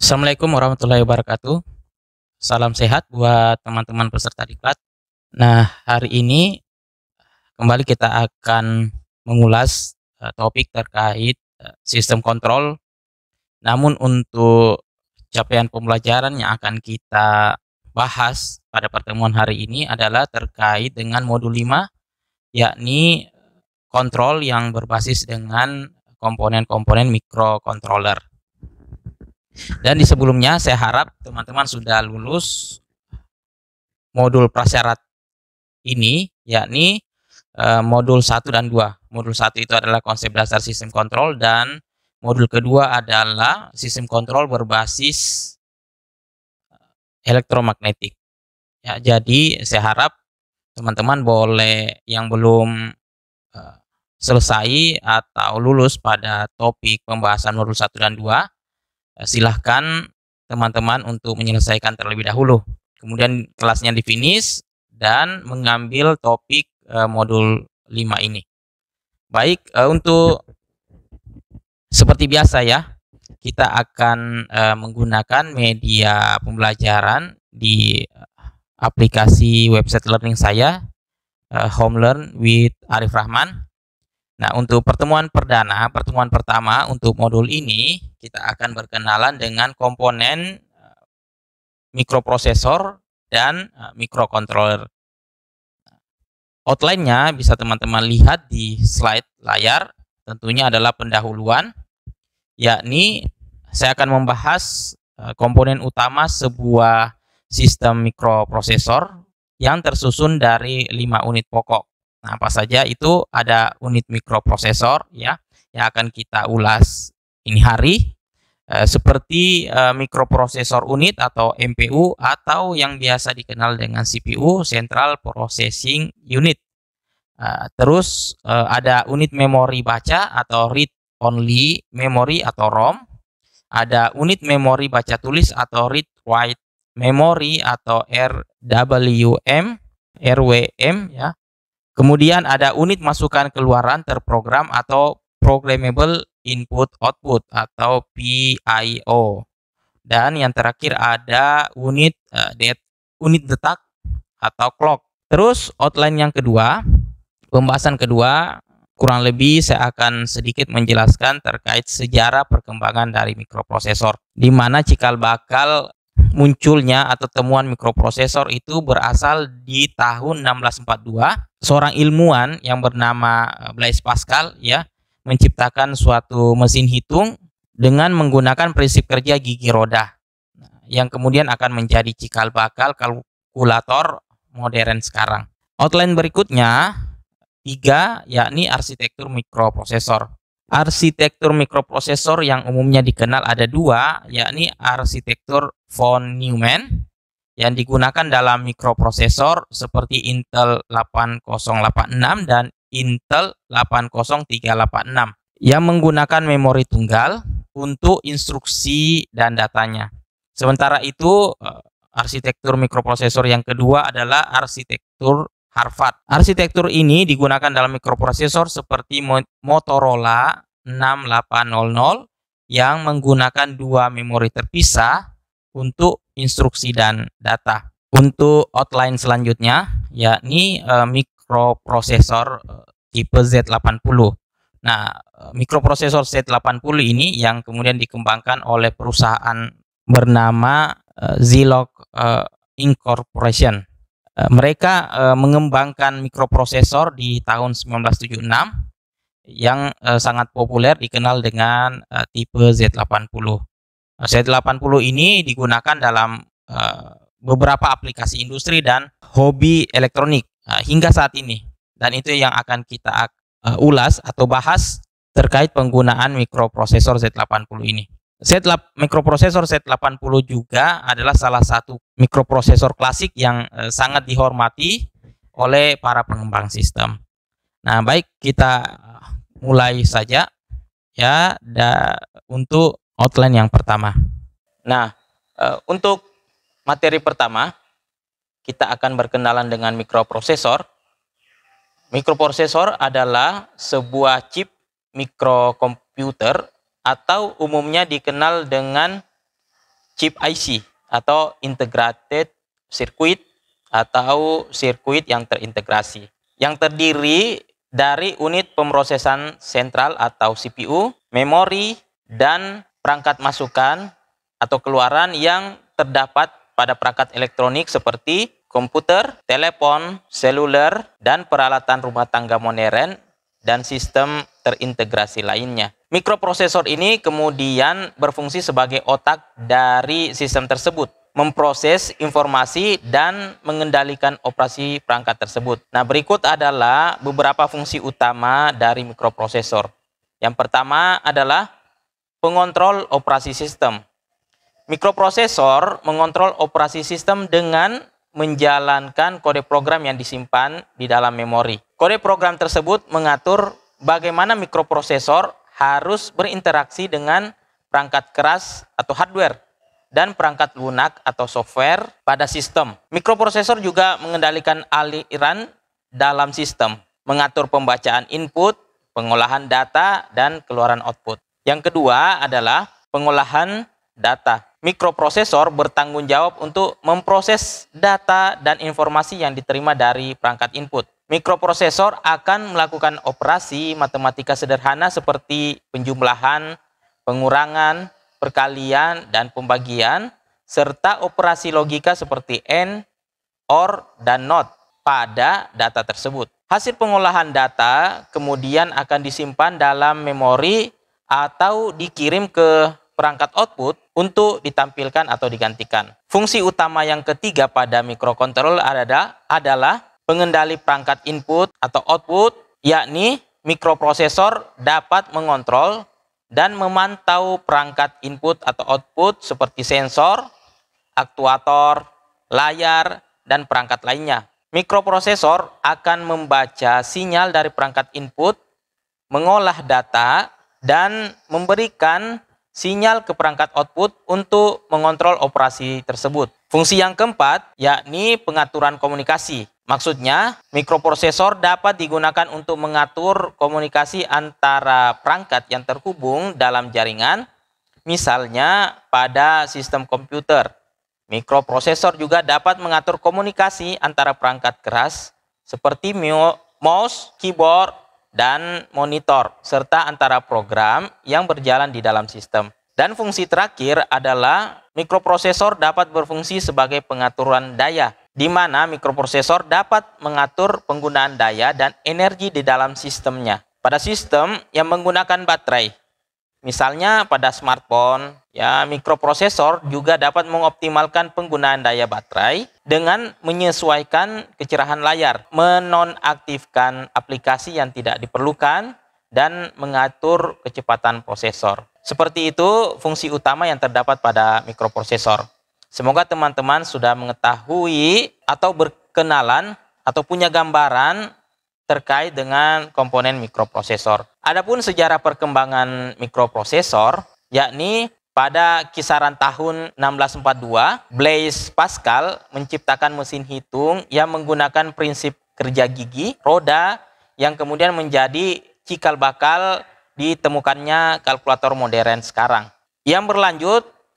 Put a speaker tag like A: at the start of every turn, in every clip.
A: Assalamualaikum warahmatullahi wabarakatuh. Salam sehat buat teman-teman peserta diklat. Nah, hari ini kembali kita akan mengulas topik terkait sistem kontrol. Namun untuk capaian pembelajaran yang akan kita bahas pada pertemuan hari ini adalah terkait dengan modul 5, yakni kontrol yang berbasis dengan komponen-komponen microcontroller. Dan di sebelumnya saya harap teman-teman sudah lulus modul prasyarat ini, yakni modul 1 dan 2. Modul 1 itu adalah konsep dasar sistem kontrol dan modul kedua adalah sistem kontrol berbasis elektromagnetik. Ya, jadi saya harap teman-teman boleh yang belum selesai atau lulus pada topik pembahasan modul 1 dan 2, silahkan teman-teman untuk menyelesaikan terlebih dahulu. Kemudian kelasnya di-finish dan mengambil topik modul 5 ini. Baik, untuk seperti biasa ya, kita akan menggunakan media pembelajaran di aplikasi website learning saya, Home Learn with Arif Rahman. Nah, untuk pertemuan pertama untuk modul ini, kita akan berkenalan dengan komponen mikroprosesor dan microcontroller. Outline-nya bisa teman-teman lihat di slide layar, tentunya adalah pendahuluan, yakni saya akan membahas komponen utama sebuah sistem mikroprosesor yang tersusun dari 5 unit pokok. Nah, apa saja itu? Ada unit mikroprosesor ya, yang akan kita ulas ini hari, seperti mikroprosesor unit atau MPU, atau yang biasa dikenal dengan CPU, Central Processing Unit. Terus ada unit memori baca atau read only memory atau ROM. Ada unit memori baca tulis atau read write memory atau RWM ya. Kemudian ada unit masukan keluaran terprogram atau programmable input output atau PIO. Dan yang terakhir ada unit detak atau clock. Terus outline yang kedua, pembahasan kedua, kurang lebih saya akan sedikit menjelaskan terkait sejarah perkembangan dari mikroprosesor, di mana cikal bakal munculnya atau temuan mikroprosesor itu berasal di tahun 1642. Seorang ilmuwan yang bernama Blaise Pascal ya menciptakan suatu mesin hitung dengan menggunakan prinsip kerja gigi roda, yang kemudian akan menjadi cikal bakal kalkulator modern sekarang. Outline berikutnya 3, yakni arsitektur mikroprosesor. Arsitektur mikroprosesor yang umumnya dikenal ada 2, yakni arsitektur von Neumann yang digunakan dalam mikroprosesor seperti Intel 8086 dan Intel 80386 yang menggunakan memori tunggal untuk instruksi dan datanya. Sementara itu, arsitektur mikroprosesor yang kedua adalah arsitektur Harvard. Arsitektur ini digunakan dalam mikroprosesor seperti Motorola 6800 yang menggunakan 2 memori terpisah untuk instruksi dan data. Untuk outline selanjutnya yakni mikroprosesor tipe Z80. Nah, mikroprosesor Z80 ini yang kemudian dikembangkan oleh perusahaan bernama Zilog Incorporation. Mereka mengembangkan mikroprosesor di tahun 1976 yang sangat populer dikenal dengan tipe Z80. Z80 ini digunakan dalam beberapa aplikasi industri dan hobi elektronik hingga saat ini. Dan itu yang akan kita ulas atau bahas terkait penggunaan mikroprosesor Z80 ini. Mikroprosesor Z80 juga adalah salah satu mikroprosesor klasik yang sangat dihormati oleh para pengembang sistem. Nah, baik, kita mulai saja ya untuk outline yang pertama. Nah, untuk materi pertama kita akan berkenalan dengan mikroprosesor. Mikroprosesor adalah sebuah chip mikrokomputer atau umumnya dikenal dengan chip IC atau integrated circuit atau sirkuit yang terintegrasi, yang terdiri dari unit pemrosesan sentral atau CPU, memori, dan perangkat masukan atau keluaran yang terdapat pada perangkat elektronik seperti komputer, telepon, seluler, dan peralatan rumah tangga modern dan sistem terintegrasi lainnya. Mikroprosesor ini kemudian berfungsi sebagai otak dari sistem tersebut, memproses informasi dan mengendalikan operasi perangkat tersebut. Nah, berikut adalah beberapa fungsi utama dari mikroprosesor. Yang pertama adalah pengontrol operasi sistem. Mikroprosesor mengontrol operasi sistem dengan menjalankan kode program yang disimpan di dalam memori. Kode program tersebut mengatur bagaimana mikroprosesor harus berinteraksi dengan perangkat keras atau hardware dan perangkat lunak atau software pada sistem. Mikroprosesor juga mengendalikan aliran dalam sistem, mengatur pembacaan input, pengolahan data, dan keluaran output. Yang kedua adalah pengolahan data. Mikroprosesor bertanggung jawab untuk memproses data dan informasi yang diterima dari perangkat input. Mikroprosesor akan melakukan operasi matematika sederhana seperti penjumlahan, pengurangan, perkalian, dan pembagian, serta operasi logika seperti AND, OR, dan NOT pada data tersebut. Hasil pengolahan data kemudian akan disimpan dalam memori atau dikirim ke perangkat output untuk ditampilkan atau digantikan. Fungsi utama yang ketiga pada mikrokontroller adalah pengendali perangkat input atau output, yakni mikroprosesor dapat mengontrol dan memantau perangkat input atau output seperti sensor, aktuator, layar, dan perangkat lainnya. Mikroprosesor akan membaca sinyal dari perangkat input, mengolah data, dan memberikan sinyal ke perangkat output untuk mengontrol operasi tersebut. Fungsi yang keempat yakni pengaturan komunikasi. Maksudnya, mikroprosesor dapat digunakan untuk mengatur komunikasi antara perangkat yang terhubung dalam jaringan, misalnya pada sistem komputer. Mikroprosesor juga dapat mengatur komunikasi antara perangkat keras seperti mouse, keyboard, dan monitor, serta antara program yang berjalan di dalam sistem. Dan fungsi terakhir adalah mikroprosesor dapat berfungsi sebagai pengaturan daya, di mana mikroprosesor dapat mengatur penggunaan daya dan energi di dalam sistemnya. Pada sistem yang menggunakan baterai, misalnya pada smartphone, ya, mikroprosesor juga dapat mengoptimalkan penggunaan daya baterai dengan menyesuaikan kecerahan layar, menonaktifkan aplikasi yang tidak diperlukan, dan mengatur kecepatan prosesor. Seperti itu fungsi utama yang terdapat pada mikroprosesor. Semoga teman-teman sudah mengetahui atau berkenalan atau punya gambaran terkait dengan komponen mikroprosesor. Adapun sejarah perkembangan mikroprosesor, yakni pada kisaran tahun 1642, Blaise Pascal menciptakan mesin hitung yang menggunakan prinsip kerja gigi roda yang kemudian menjadi cikal bakal ditemukannya kalkulator modern sekarang. Yang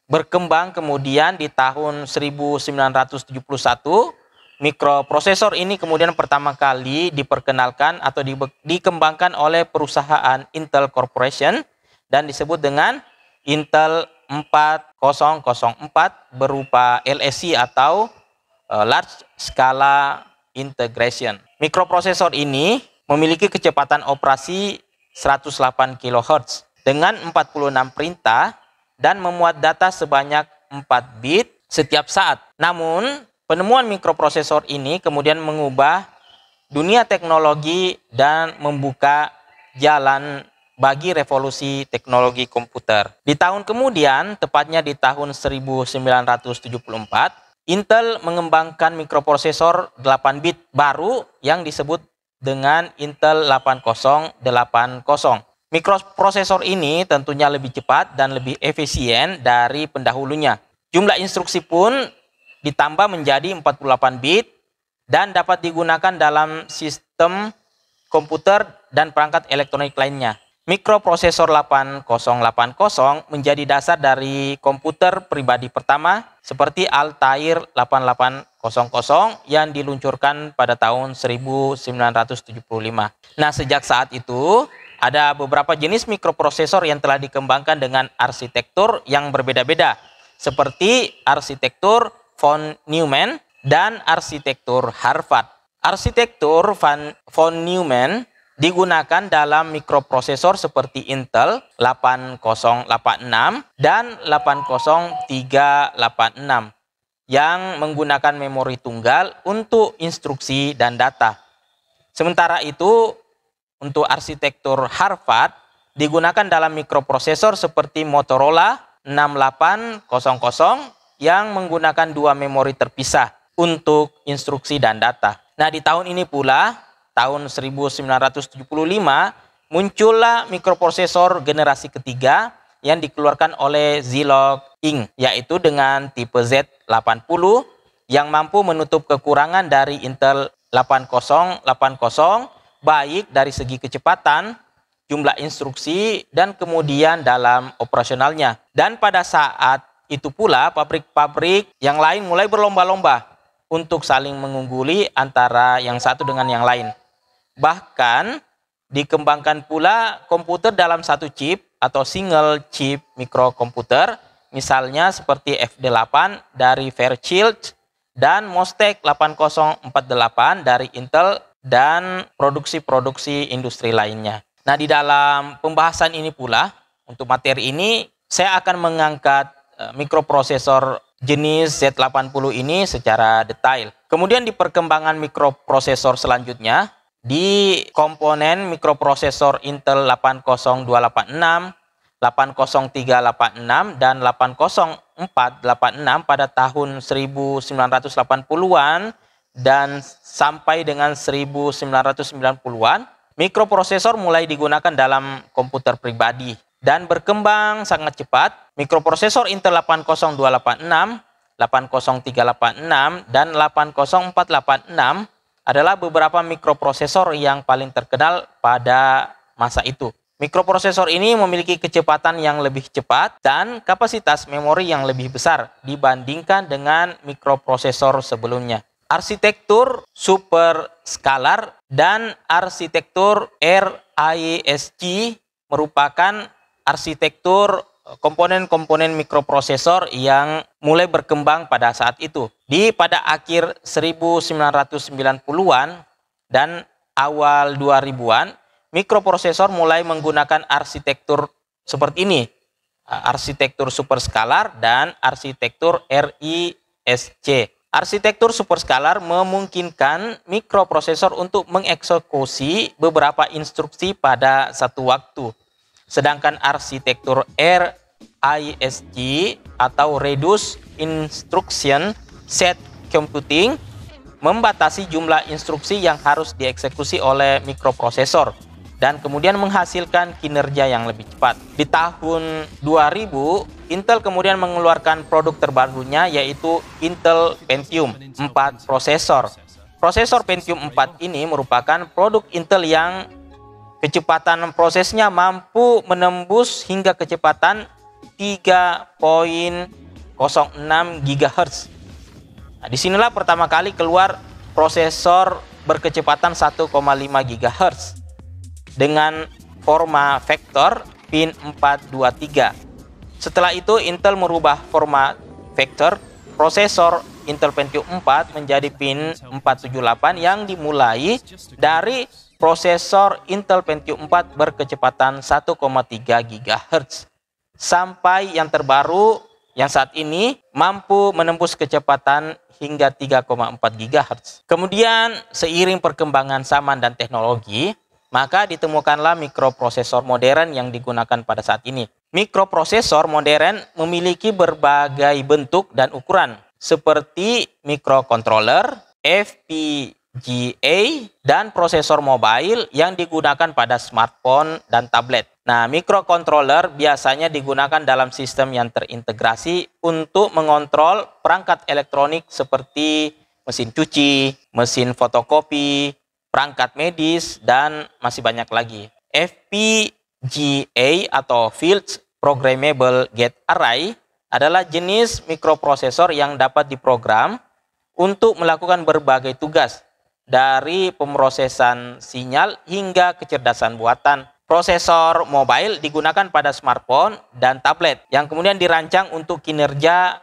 A: berkembang kemudian di tahun 1971, mikroprosesor ini kemudian pertama kali diperkenalkan atau dikembangkan oleh perusahaan Intel Corporation dan disebut dengan Intel 4004 berupa LSI atau Large Scale Integration. Mikroprosesor ini memiliki kecepatan operasi 108 kHz dengan 46 perintah dan memuat data sebanyak 4 bit setiap saat. Namun, penemuan mikroprosesor ini kemudian mengubah dunia teknologi dan membuka jalan bagi revolusi teknologi komputer. Di tahun kemudian, tepatnya di tahun 1974, Intel mengembangkan mikroprosesor 8 bit baru yang disebut dengan Intel 8080. Mikroprosesor ini tentunya lebih cepat dan lebih efisien dari pendahulunya. Jumlah instruksi pun ditambah menjadi 48 bit dan dapat digunakan dalam sistem komputer dan perangkat elektronik lainnya. Mikroprosesor 8080 menjadi dasar dari komputer pribadi pertama seperti Altair 8800 yang diluncurkan pada tahun 1975. Nah, sejak saat itu ada beberapa jenis mikroprosesor yang telah dikembangkan dengan arsitektur yang berbeda-beda, seperti arsitektur von Neumann dan arsitektur Harvard. Arsitektur von Neumann digunakan dalam mikroprosesor seperti Intel 8086 dan 80386 yang menggunakan memori tunggal untuk instruksi dan data. Sementara itu, untuk arsitektur Harvard digunakan dalam mikroprosesor seperti Motorola 6800 yang menggunakan dua memori terpisah untuk instruksi dan data. Nah, di tahun ini pula, tahun 1975, muncullah mikroprosesor generasi ketiga yang dikeluarkan oleh Zilog Inc., yaitu dengan tipe Z80 yang mampu menutup kekurangan dari Intel 8080, baik dari segi kecepatan, jumlah instruksi, dan kemudian dalam operasionalnya. Dan pada saat itu pula, pabrik-pabrik yang lain mulai berlomba-lomba untuk saling mengungguli antara yang satu dengan yang lain. Bahkan dikembangkan pula komputer dalam satu chip atau single chip mikrokomputer, misalnya seperti FD8 dari Fairchild dan Mostek 8048 dari Intel dan produksi-produksi industri lainnya. Nah, di dalam pembahasan ini pula, untuk materi ini saya akan mengangkat mikroprosesor jenis Z80 ini secara detail. Kemudian di perkembangan mikroprosesor selanjutnya, di komponen mikroprosesor Intel 80286, 80386, dan 80486 pada tahun 1980-an dan sampai dengan 1990-an, mikroprosesor mulai digunakan dalam komputer pribadi dan berkembang sangat cepat. Mikroprosesor Intel 80286, 80386, dan 80486 adalah beberapa mikroprosesor yang paling terkenal pada masa itu. Mikroprosesor ini memiliki kecepatan yang lebih cepat dan kapasitas memori yang lebih besar dibandingkan dengan mikroprosesor sebelumnya. Arsitektur superskalar dan arsitektur RISC merupakan arsitektur komponen-komponen mikroprosesor yang mulai berkembang pada saat itu. Pada akhir 1990-an dan awal 2000-an, mikroprosesor mulai menggunakan arsitektur seperti ini, arsitektur superskalar dan arsitektur RISC. Arsitektur superskalar memungkinkan mikroprosesor untuk mengeksekusi beberapa instruksi pada satu waktu. Sedangkan arsitektur RISC atau Reduced Instruction Set Computing membatasi jumlah instruksi yang harus dieksekusi oleh mikroprosesor dan kemudian menghasilkan kinerja yang lebih cepat. Di tahun 2000, Intel kemudian mengeluarkan produk terbarunya yaitu Intel Pentium 4 prosesor. Prosesor Pentium 4 ini merupakan produk Intel yang kecepatan prosesnya mampu menembus hingga kecepatan 3.06 GHz. Nah, disinilah pertama kali keluar prosesor berkecepatan 1,5 GHz dengan forma vektor pin 423. Setelah itu Intel merubah format vektor prosesor Intel Pentium 4 menjadi pin 478 yang dimulai dari prosesor Intel Pentium 4 berkecepatan 1,3 GHz sampai yang terbaru yang saat ini mampu menembus kecepatan hingga 3,4 GHz. Kemudian seiring perkembangan zaman dan teknologi, maka ditemukanlah mikroprosesor modern yang digunakan pada saat ini. Mikroprosesor modern memiliki berbagai bentuk dan ukuran seperti mikrocontroller, FPGA, dan prosesor mobile yang digunakan pada smartphone dan tablet. Nah, mikrocontroller biasanya digunakan dalam sistem yang terintegrasi untuk mengontrol perangkat elektronik seperti mesin cuci, mesin fotokopi, perangkat medis, dan masih banyak lagi. FPGA FPGA atau Field Programmable Gate Array adalah jenis mikroprosesor yang dapat diprogram untuk melakukan berbagai tugas, dari pemrosesan sinyal hingga kecerdasan buatan. Prosesor mobile digunakan pada smartphone dan tablet yang kemudian dirancang untuk kinerja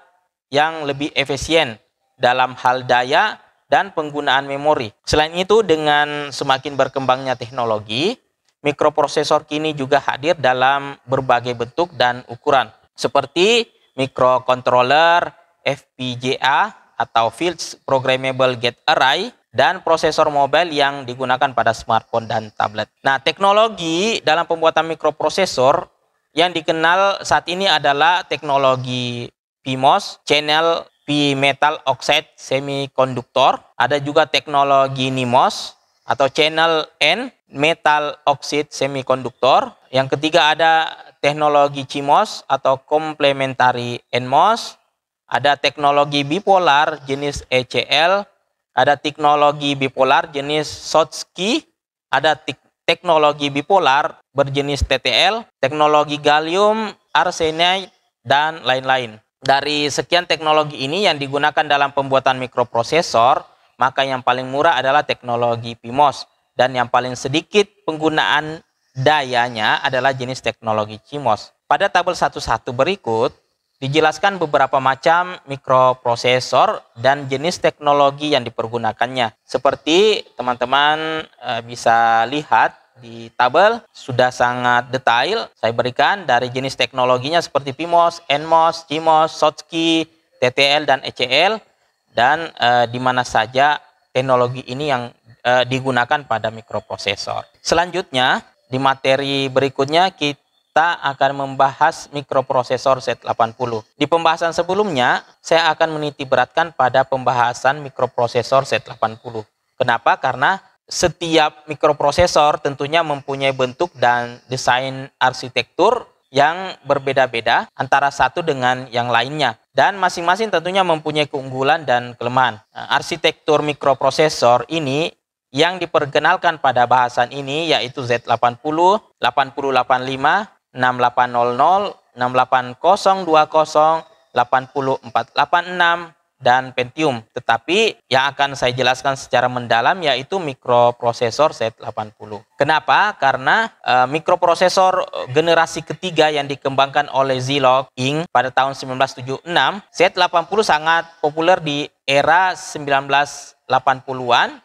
A: yang lebih efisien dalam hal daya dan penggunaan memori. Selain itu, dengan semakin berkembangnya teknologi, mikroprosesor kini juga hadir dalam berbagai bentuk dan ukuran, seperti microcontroller, FPGA atau Field Programmable Gate Array, dan prosesor mobile yang digunakan pada smartphone dan tablet. Nah, teknologi dalam pembuatan mikroprosesor yang dikenal saat ini adalah teknologi PMOS, Channel P-Metal Oxide Semiconductor. Ada juga teknologi NIMOS atau Channel N Metal Oxide Semiconductor. Yang ketiga ada teknologi CMOS atau Complementary NMOS. Ada teknologi bipolar jenis ECL. Ada teknologi bipolar jenis Schottky, ada teknologi bipolar berjenis TTL, teknologi gallium arsenide, dan lain-lain. Dari sekian teknologi ini yang digunakan dalam pembuatan mikroprosesor, maka yang paling murah adalah teknologi PMOS, dan yang paling sedikit penggunaan dayanya adalah jenis teknologi CMOS. Pada tabel 1.1 berikut, dijelaskan beberapa macam mikroprosesor dan jenis teknologi yang dipergunakannya. Seperti teman-teman bisa lihat di tabel, sudah sangat detail saya berikan dari jenis teknologinya seperti PMOS, NMOS, CMOS, Schottky, TTL, dan ECL, dan di mana saja teknologi ini yang digunakan pada mikroprosesor. Selanjutnya, di materi berikutnya kita akan membahas mikroprosesor Z80. Di pembahasan sebelumnya, saya akan menitik beratkan pada pembahasan mikroprosesor Z80. Kenapa? Karena setiap mikroprosesor tentunya mempunyai bentuk dan desain arsitektur yang berbeda-beda antara satu dengan yang lainnya. Dan masing-masing tentunya mempunyai keunggulan dan kelemahan. Nah, arsitektur mikroprosesor ini yang diperkenalkan pada bahasan ini yaitu Z80, 8085, 6800, 68020, 8486, dan Pentium. Tetapi yang akan saya jelaskan secara mendalam yaitu mikroprosesor Z80. Kenapa? Karena mikroprosesor generasi ketiga yang dikembangkan oleh Zilog Inc. pada tahun 1976, Z80 sangat populer di era 1980-an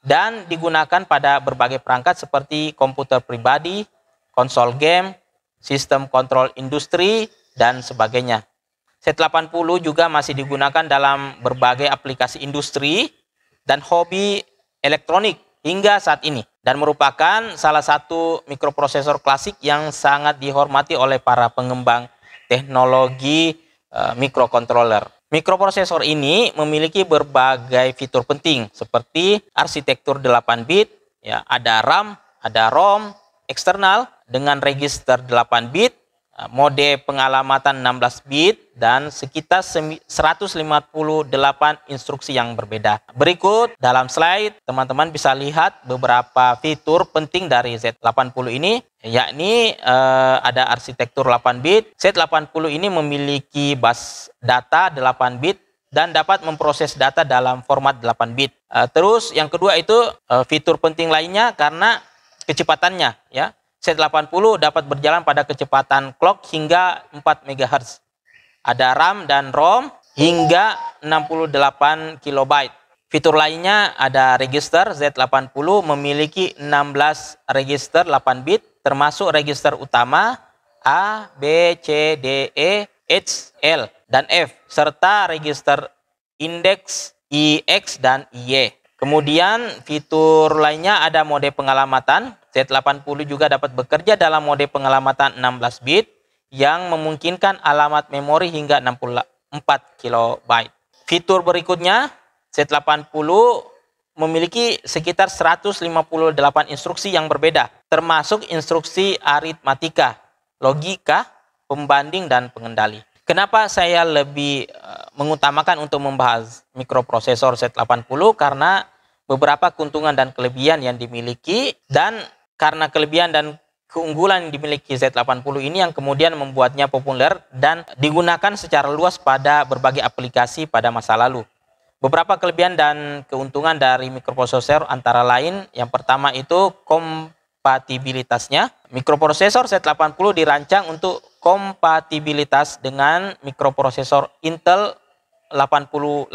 A: dan digunakan pada berbagai perangkat seperti komputer pribadi, konsol game, sistem kontrol industri, dan sebagainya. Z80 juga masih digunakan dalam berbagai aplikasi industri dan hobi elektronik hingga saat ini, dan merupakan salah satu mikroprosesor klasik yang sangat dihormati oleh para pengembang teknologi mikrocontroller. Mikroprosesor ini memiliki berbagai fitur penting seperti arsitektur 8 bit, ya, ada RAM, ada ROM eksternal dengan register 8 bit, mode pengalamatan 16 bit, dan sekitar 158 instruksi yang berbeda. Berikut dalam slide teman-teman bisa lihat beberapa fitur penting dari Z80 ini, yakni ada arsitektur 8 bit. Z80 ini memiliki bus data 8 bit dan dapat memproses data dalam format 8 bit. Terus yang kedua itu fitur penting lainnya karena kecepatannya, ya. Z80 dapat berjalan pada kecepatan clock hingga 4 MHz. Ada RAM dan ROM hingga 68 KB. Fitur lainnya ada register. Z80 memiliki 16 register 8 bit termasuk register utama A, B, C, D, E, H, L, dan F, serta register indeks I, X, dan Y. Kemudian fitur lainnya ada mode pengalamatan. Z80 juga dapat bekerja dalam mode pengalamatan 16 bit yang memungkinkan alamat memori hingga 64 KB. Fitur berikutnya, Z80 memiliki sekitar 158 instruksi yang berbeda, termasuk instruksi aritmatika, logika, pembanding, dan pengendali. Kenapa saya lebih mengutamakan untuk membahas mikroprosesor Z80? Karena beberapa keuntungan dan kelebihan yang dimiliki, dan karena kelebihan dan keunggulan yang dimiliki Z80 ini yang kemudian membuatnya populer dan digunakan secara luas pada berbagai aplikasi pada masa lalu. Beberapa kelebihan dan keuntungan dari mikroprosesor antara lain, yang pertama itu kompatibilitasnya. Mikroprosesor Z80 dirancang untuk kompatibilitas dengan mikroprosesor Intel 8080.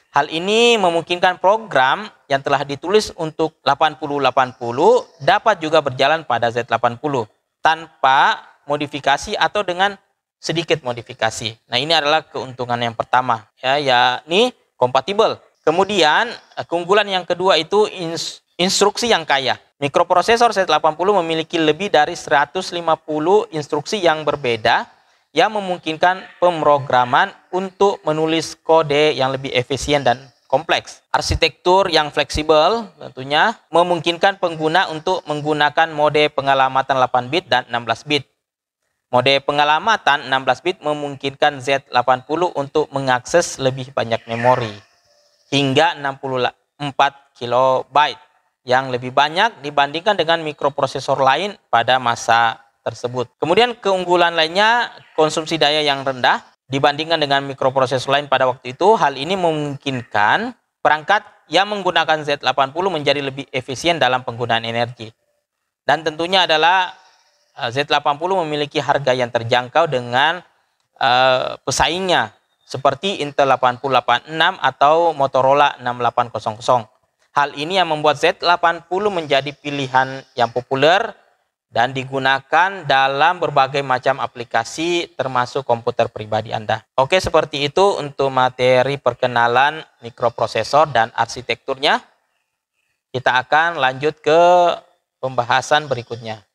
A: Hal ini memungkinkan program yang telah ditulis untuk 8080 dapat juga berjalan pada Z80 tanpa modifikasi atau dengan sedikit modifikasi. Nah, ini adalah keuntungan yang pertama, ya, yakni kompatibel. Kemudian keunggulan yang kedua itu instruksi yang kaya. Mikroprosesor Z80 memiliki lebih dari 150 instruksi yang berbeda yang memungkinkan pemrograman untuk menulis kode yang lebih efisien dan kompleks. Arsitektur yang fleksibel tentunya memungkinkan pengguna untuk menggunakan mode pengelamatan 8 bit dan 16 bit. Mode pengelamatan 16 bit memungkinkan Z80 untuk mengakses lebih banyak memori hingga 64 KB yang lebih banyak dibandingkan dengan mikroprosesor lain pada masa tersebut. Kemudian keunggulan lainnya, konsumsi daya yang rendah dibandingkan dengan mikroprosesor lain pada waktu itu. Hal ini memungkinkan perangkat yang menggunakan Z80 menjadi lebih efisien dalam penggunaan energi. Dan tentunya adalah Z80 memiliki harga yang terjangkau dengan pesaingnya seperti Intel 8086 atau Motorola 6800. Hal ini yang membuat Z80 menjadi pilihan yang populer dan digunakan dalam berbagai macam aplikasi termasuk komputer pribadi Anda. Oke, seperti itu untuk materi perkenalan mikroprosesor dan arsitekturnya. Kita akan lanjut ke pembahasan berikutnya.